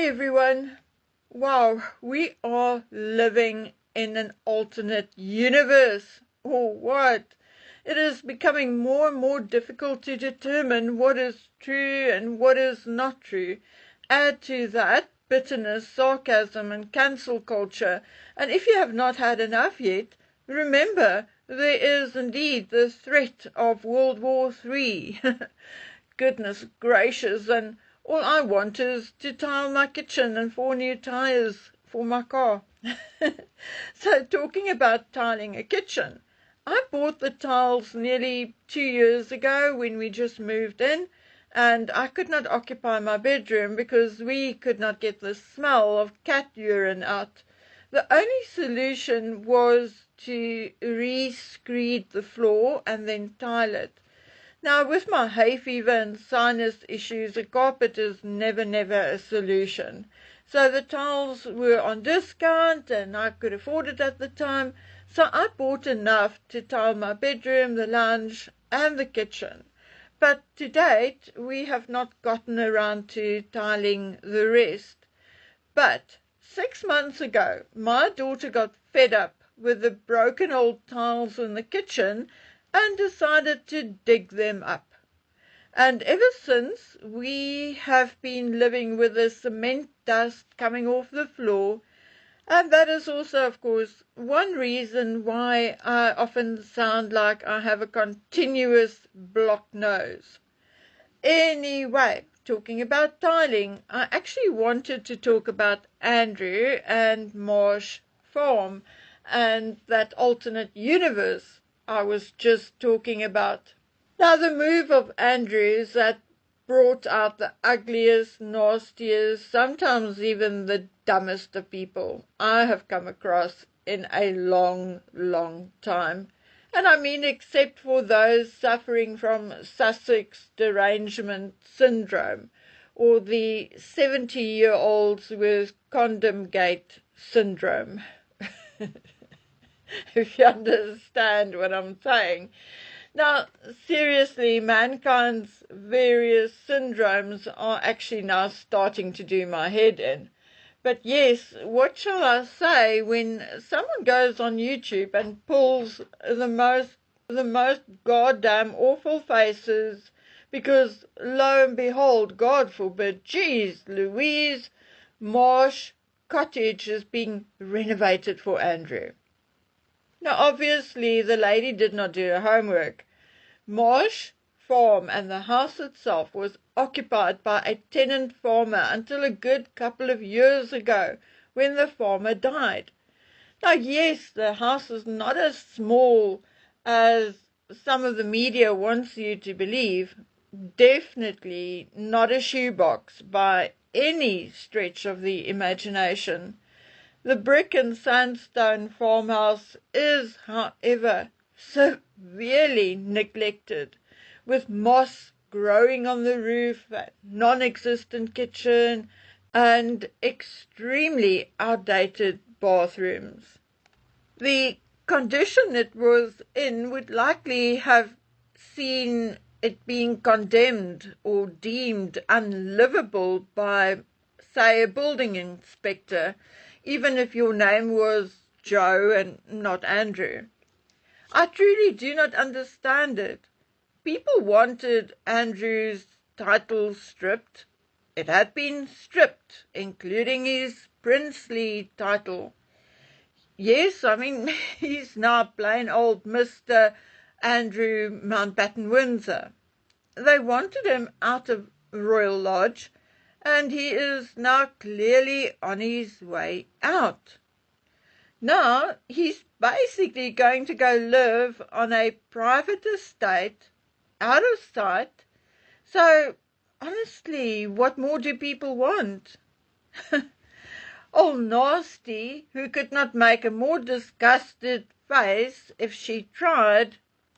Hi everyone. Wow, we are living in an alternate universe, or what? It is becoming more and more difficult to determine what is true and what is not true. Add to that bitterness, sarcasm, and cancel culture. And if you have not had enough yet, remember there is indeed the threat of World War III. Goodness gracious, and all I want is to tile my kitchen and 4 new tires for my car. So talking about tiling a kitchen, I bought the tiles nearly 2 years ago when we just moved in, and I could not occupy my bedroom because we could not get the smell of cat urine out. The only solution was to re-screed the floor and then tile it. Now, with my hay fever and sinus issues, a carpet is never a solution. So the tiles were on discount and I could afford it at the time. So I bought enough to tile my bedroom, the lounge and the kitchen. But to date, we have not gotten around to tiling the rest. But 6 months ago, my daughter got fed up with the broken old tiles in the kitchen and decided to dig them up. And ever since, we have been living with the cement dust coming off the floor, and that is also, of course, one reason why I often sound like I have a continuous blocked nose. Anyway, talking about tiling, I actually wanted to talk about Andrew and Marsh farm and that alternate universe I was just talking about. Now, the move of Andrews that brought out the ugliest, nastiest, sometimes even the dumbest of people I have come across in a long time. And I mean, except for those suffering from Sussex derangement syndrome or the 70-year-olds with condom gate syndrome. If you understand what I'm saying. Now, seriously, mankind's various syndromes are actually now starting to do my head in. But yes, what shall I say when someone goes on YouTube and pulls the most goddamn awful faces because, lo and behold, God forbid, geez Louise, Marsh Cottage is being renovated for Andrew. Now, obviously, the lady did not do her homework. Marsh farm and the house itself was occupied by a tenant farmer until a good couple of years ago when the farmer died. Now, yes, the house is not as small as some of the media wants you to believe. Definitely not a shoebox by any stretch of the imagination. The brick and sandstone farmhouse is, however, severely neglected, with moss growing on the roof, a non-existent kitchen, and extremely outdated bathrooms. The condition it was in would likely have seen it being condemned or deemed unlivable by, say, a building inspector, even if your name was Joe and not Andrew. I truly do not understand it. People wanted Andrew's title stripped. It had been stripped, including his princely title. Yes, I mean, he's now plain old Mr. Andrew Mountbatten Windsor. They wanted him out of Royal Lodge, and he is now clearly on his way out. Now, he's basically going to go live on a private estate, out of sight. So, honestly, what more do people want? Old Nasty, who could not make a more disgusted face if she tried.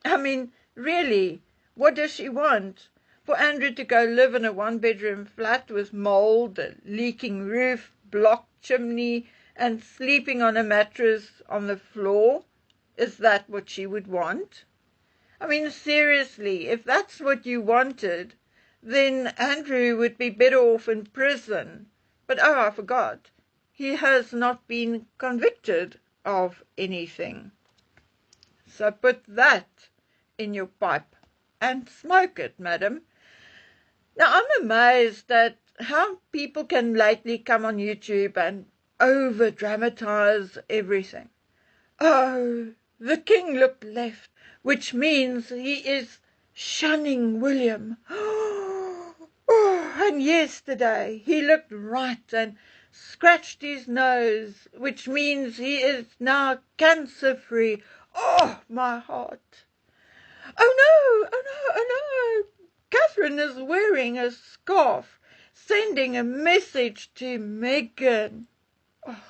I mean, really, what does she want? For Andrew to go live in a one-bedroom flat with mold, a leaking roof, blocked chimney, and sleeping on a mattress on the floor? Is that what she would want? I mean, seriously, if that's what you wanted, then Andrew would be better off in prison But oh, I forgot, he has not been convicted of anything. So put that in your pipe and smoke it, madam. Now, I'm amazed at how people can lately come on YouTube and over-dramatize everything. Oh, the king looked left, which means he is shunning William. Oh, and yesterday he looked right and scratched his nose, which means he is now cancer-free. Oh, my heart. Oh no, oh no, oh no. Catherine is wearing a scarf, sending a message to Meghan. Oh,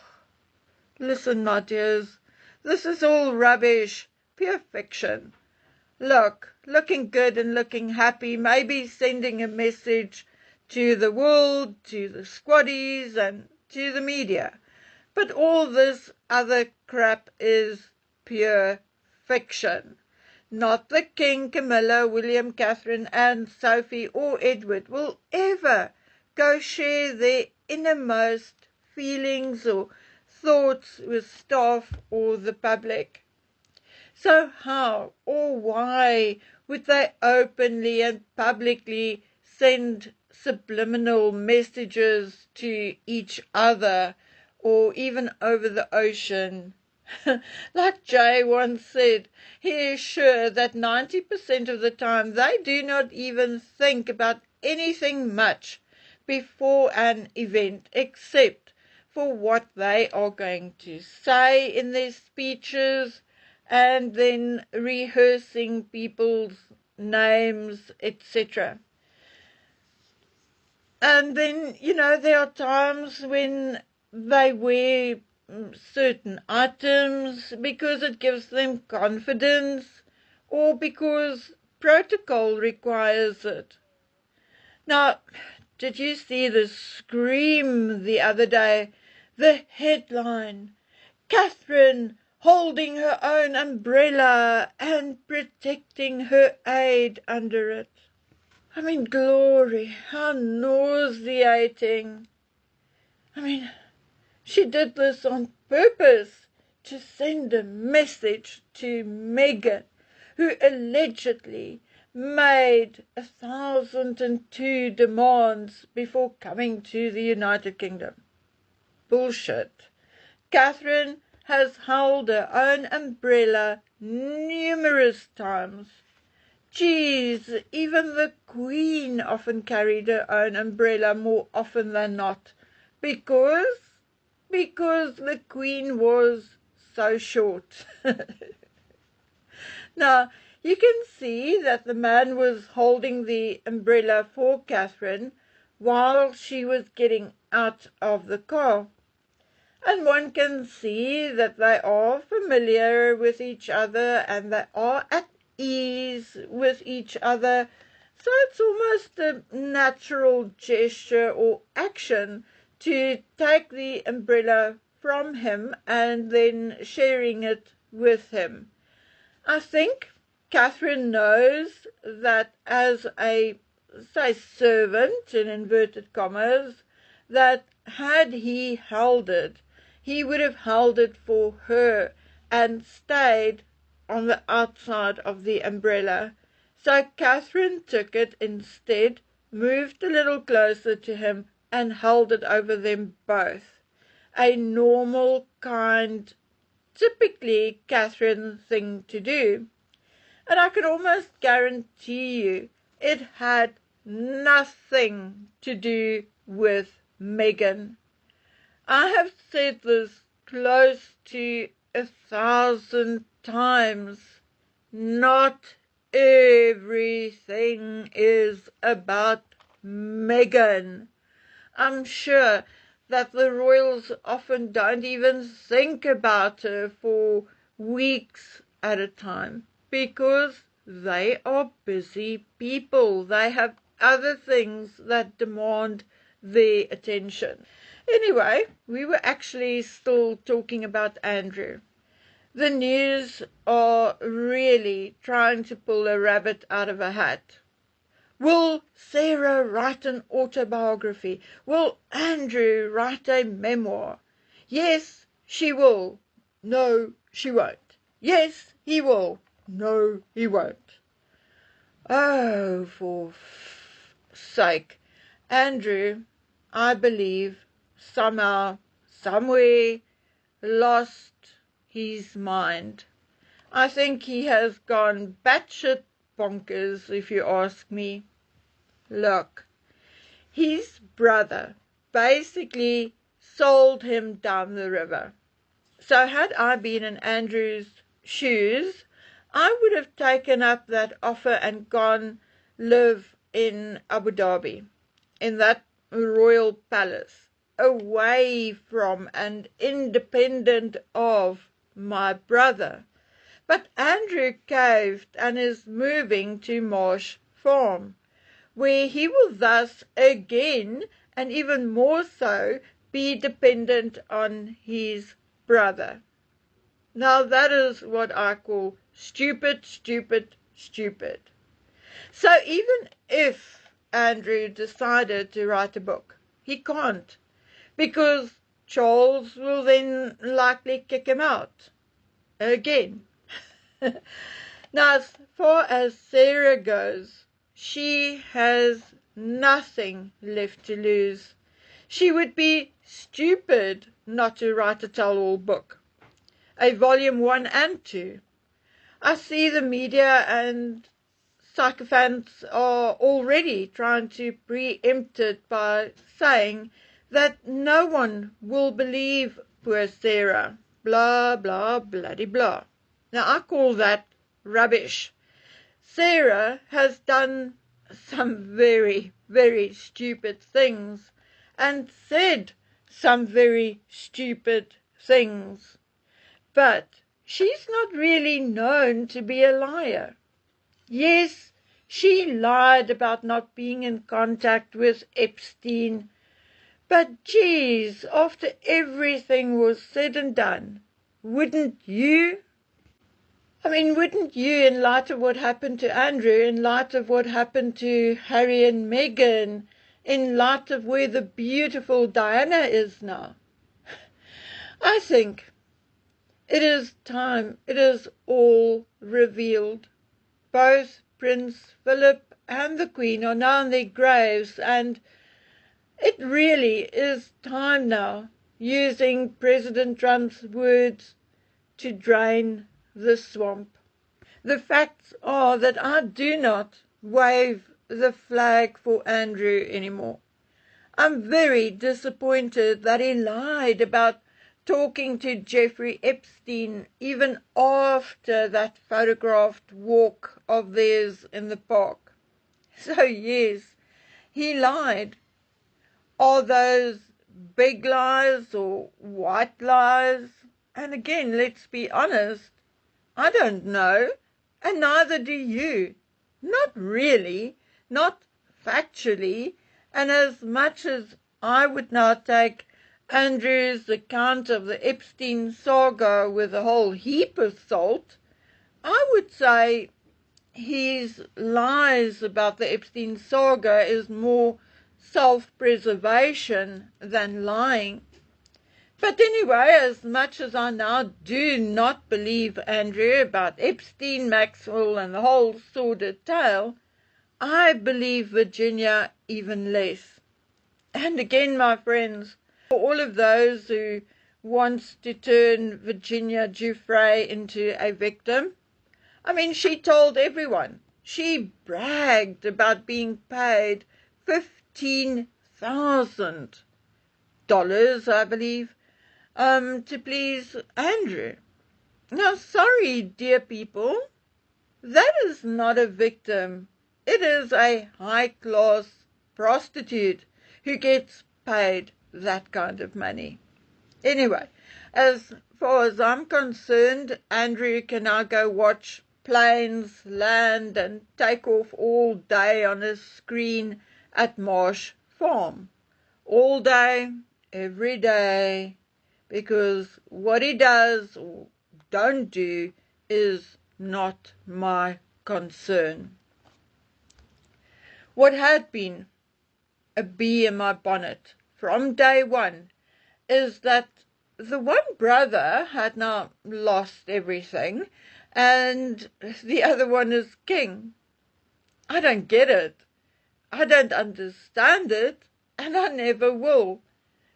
listen, my dears, this is all rubbish, pure fiction. Look, looking good and looking happy, maybe sending a message to the world, to the squaddies and to the media. But all this other crap is pure fiction. Not the King, Camilla, William, Catherine and Sophie or Edward will ever go share their innermost feelings or thoughts with staff or the public. So how or why would they openly and publicly send subliminal messages to each other or even over the ocean? Like Jay once said, he is sure that 90% of the time they do not even think about anything much before an event except for what they are going to say in their speeches and then rehearsing people's names, etc. And then, there are times when they wear certain items because it gives them confidence or because protocol requires it. Now, did you see the scream the other day? The headline, Catherine holding her own umbrella and protecting her aide under it. I mean, glory, how nauseating. She did this on purpose to send a message to Meghan, who allegedly made 1,002 demands before coming to the United Kingdom. Bullshit. Catherine has held her own umbrella numerous times. Geez, even the Queen often carried her own umbrella more often than not, because the Queen was so short. Now, you can see that the man was holding the umbrella for Catherine while she was getting out of the car. And one can see that they are familiar with each other and they are at ease with each other. So it's almost a natural gesture or action to take the umbrella from him and then sharing it with him. I think Catherine knows that as a, say, servant, in inverted commas, that had he held it, he would have held it for her and stayed on the outside of the umbrella. So Catherine took it instead, moved a little closer to him and held it over them both. A normal, kind, typically Catherine thing to do. And I can almost guarantee you it had nothing to do with Meghan. I have said this close to 1,000 times. Not everything is about Meghan. I'm sure that the royals often don't even think about her for weeks at a time because they are busy people. They have other things that demand their attention. Anyway, we were actually still talking about Andrew. The news are really trying to pull a rabbit out of a hat. Will Sarah write an autobiography? Will Andrew write a memoir? Yes, she will. No, she won't. Yes, he will. No, he won't. Oh, for sake. Andrew, I believe, somehow, somewhere, lost his mind. I think he has gone batshit bonkers, if you ask me. Look, his brother basically sold him down the river. So had I been in Andrew's shoes, I would have taken up that offer and gone live in Abu Dhabi, in that royal palace, away from and independent of my brother. But Andrew caved and is moving to Marsh Farm, where he will thus again, and even more so, be dependent on his brother. Now that is what I call stupid, stupid, stupid. So even if Andrew decided to write a book, he can't, because Charles will then likely kick him out again. Now, as far as Sarah goes, she has nothing left to lose. She would be stupid not to write a tell-all book, a volume 1 and 2. I see the media and sycophants are already trying to preempt it by saying that no one will believe poor Sarah, blah, blah, bloody blah. Now, I call that rubbish. Sarah has done some very, very stupid things and said some very stupid things, but she's not really known to be a liar. Yes, she lied about not being in contact with Epstein, but geez, after everything was said and done, wouldn't you? Wouldn't you, in light of what happened to Andrew, in light of what happened to Harry and Meghan, in light of where the beautiful Diana is now, I think it is time, it is all revealed. Both Prince Philip and the Queen are now in their graves, and it really is time now, using President Trump's words, to drain the swamp. The facts are that I do not wave the flag for Andrew anymore. I'm very disappointed that he lied about talking to Jeffrey Epstein even after that photographed walk of theirs in the park. So yes, he lied. Are those big lies or white lies? And again, let's be honest, I don't know, and neither do you. Not really, not factually, and as much as I would now take Andrew's account of the Epstein saga with a whole heap of salt, I would say his lies about the Epstein saga is more self-preservation than lying. But anyway, as much as I now do not believe Andrew about Epstein, Maxwell, and the whole sordid tale, I believe Virginia even less. And again, my friends, for all of those who wants to turn Virginia Giuffre into a victim, she told everyone. She bragged about being paid $15,000, I believe, to please Andrew. Now, sorry, dear people, that is not a victim. It is a high-class prostitute who gets paid that kind of money. Anyway, as far as I'm concerned, Andrew can now go watch planes land and take off all day on a screen at Marsh Farm. All day, every day, because what he does or don't do is not my concern. What had been a bee in my bonnet from day one is that the one brother had now lost everything and the other one is king. I don't get it. I don't understand it, and I never will.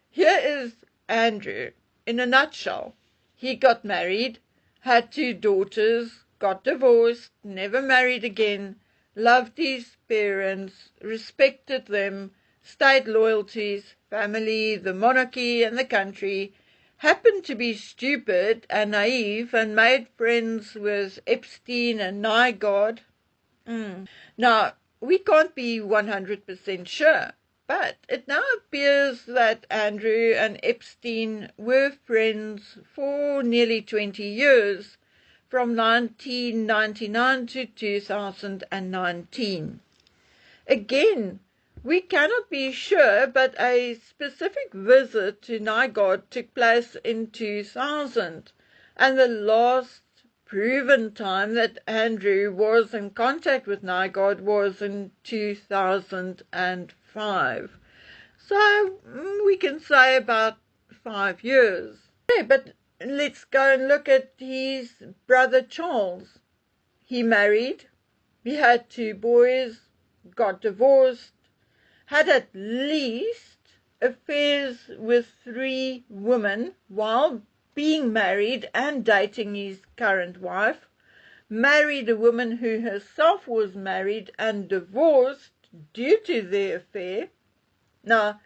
Here is Andrew in a nutshell. He got married, had 2 daughters, got divorced, never married again, loved his parents, respected them, stayed loyal to his family, the monarchy, and the country, happened to be stupid and naive, and made friends with Epstein and Nygaard. Now, we can't be 100% sure, but it now appears that Andrew and Epstein were friends for nearly 20 years, from 1999 to 2019. Again, we cannot be sure, but a specific visit to Nygaard took place in 2000, and the last proven time that Andrew was in contact with Nygaard was in 2005. So we can say about 5 years. Okay, but let's go and look at his brother Charles. He married, he had 2 boys, got divorced, had at least affairs with 3 women while being married and dating his current wife, married a woman who herself was married and divorced due to their affair. Now,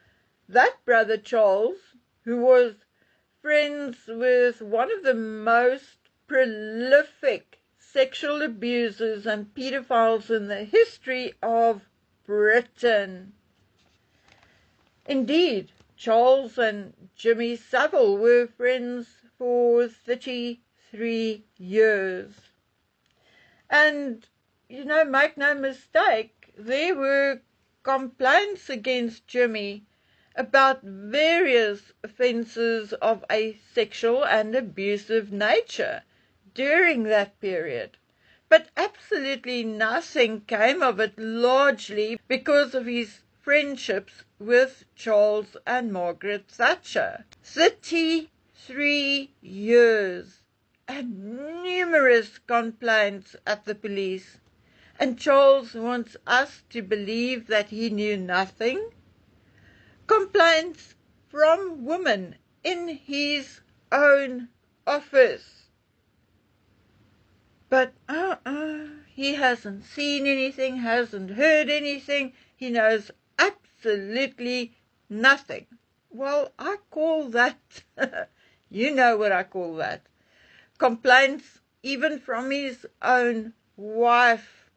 that brother Charles, who was friends with one of the most prolific sexual abusers and pedophiles in the history of Britain. Indeed, Charles and Jimmy Savile were friends for 33 years. And, make no mistake, there were complaints against Jimmy about various offences of a sexual and abusive nature during that period. But absolutely nothing came of it, largely because of his friendships with Charles and Margaret Thatcher. 33 years and numerous complaints at the police. And Charles wants us to believe that he knew nothing? Complaints from women in his own office. But he hasn't seen anything, hasn't heard anything. He knows absolutely nothing. Well, I call that, you know what I call that. Complaints even from his own wife.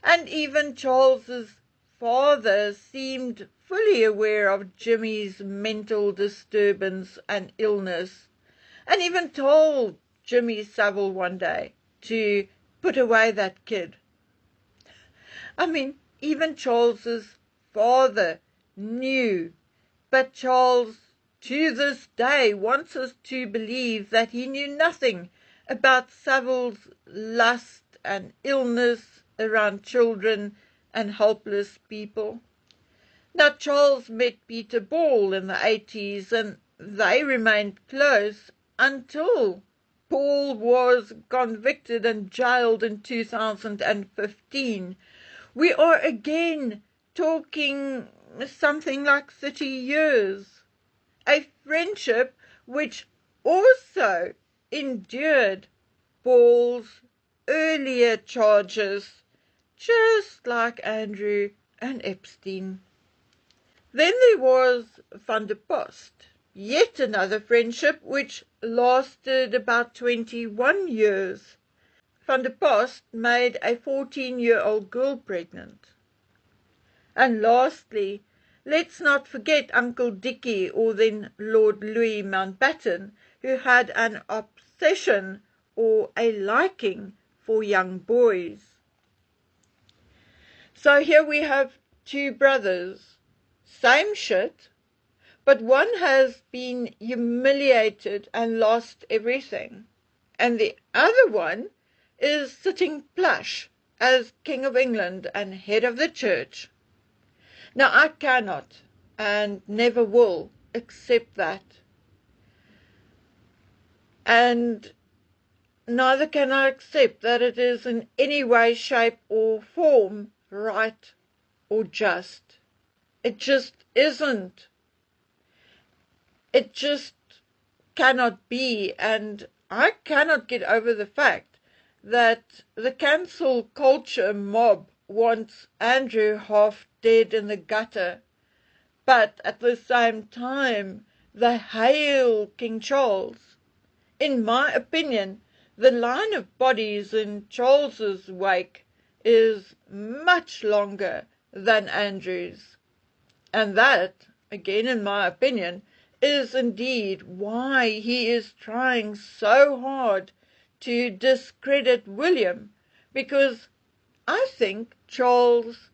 And even Charles's father seemed fully aware of Jimmy's mental disturbance and illness, and even told Jimmy Savile one day to put away that kid. I mean, even Charles's father knew, but Charles to this day wants us to believe that he knew nothing about Savile's lust and illness around children and helpless people. Now, Charles met Peter Ball in the 80s, and they remained close until Paul was convicted and jailed in 2015. We are again talking something like 30 years. A friendship which also endured Paul's earlier charges, just like Andrew and Epstein. Then there was Van der Post, yet another friendship which lasted about 21 years. Van der Post made a 14-year-old girl pregnant. And lastly, let's not forget Uncle Dickie, or then Lord Louis Mountbatten, who had an obsession or a liking for young boys. So here we have 2 brothers, same shit, but one has been humiliated and lost everything, and the other one is sitting plush as King of England and head of the church. Now, I cannot and never will accept that. And neither can I accept that it is in any way, shape, or form right or just. It just isn't. It just cannot be, and I cannot get over the fact that the cancel culture mob wants Andrew half dead in the gutter, but at the same time they hail King Charles. In my opinion, the line of bodies in Charles's wake is much longer than Andrew's, and that, again in my opinion, is indeed why he is trying so hard to discredit William, because I think Charles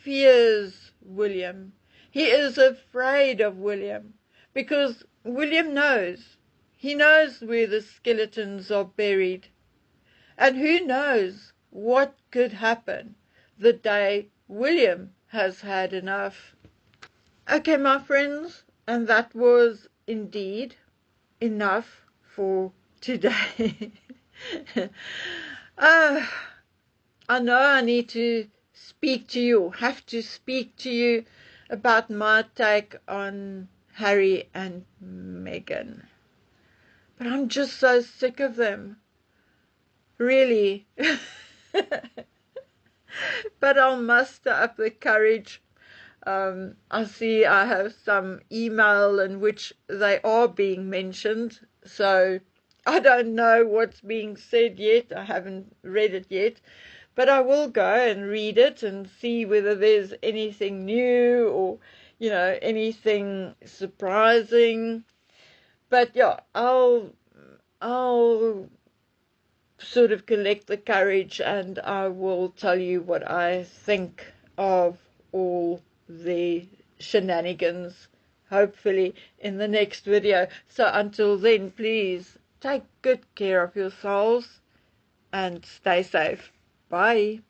fears William. He is afraid of William, because William knows. He knows where the skeletons are buried. And who knows what could happen the day William has had enough. Okay, my friends, and that was indeed enough for today. I know I need to speak to you, or have to speak to you about my take on Harry and Meghan. But I'm just so sick of them. Really. But I'll muster up the courage. I see I have some email in which they are being mentioned, so I don't know what's being said yet. I haven't read it yet, but I will go and read it and see whether there's anything new or, anything surprising. But yeah, I'll sort of collect the courage and I will tell you what I think of all the shenanigans, hopefully in the next video. So until then, please take good care of yourselves and stay safe. Bye.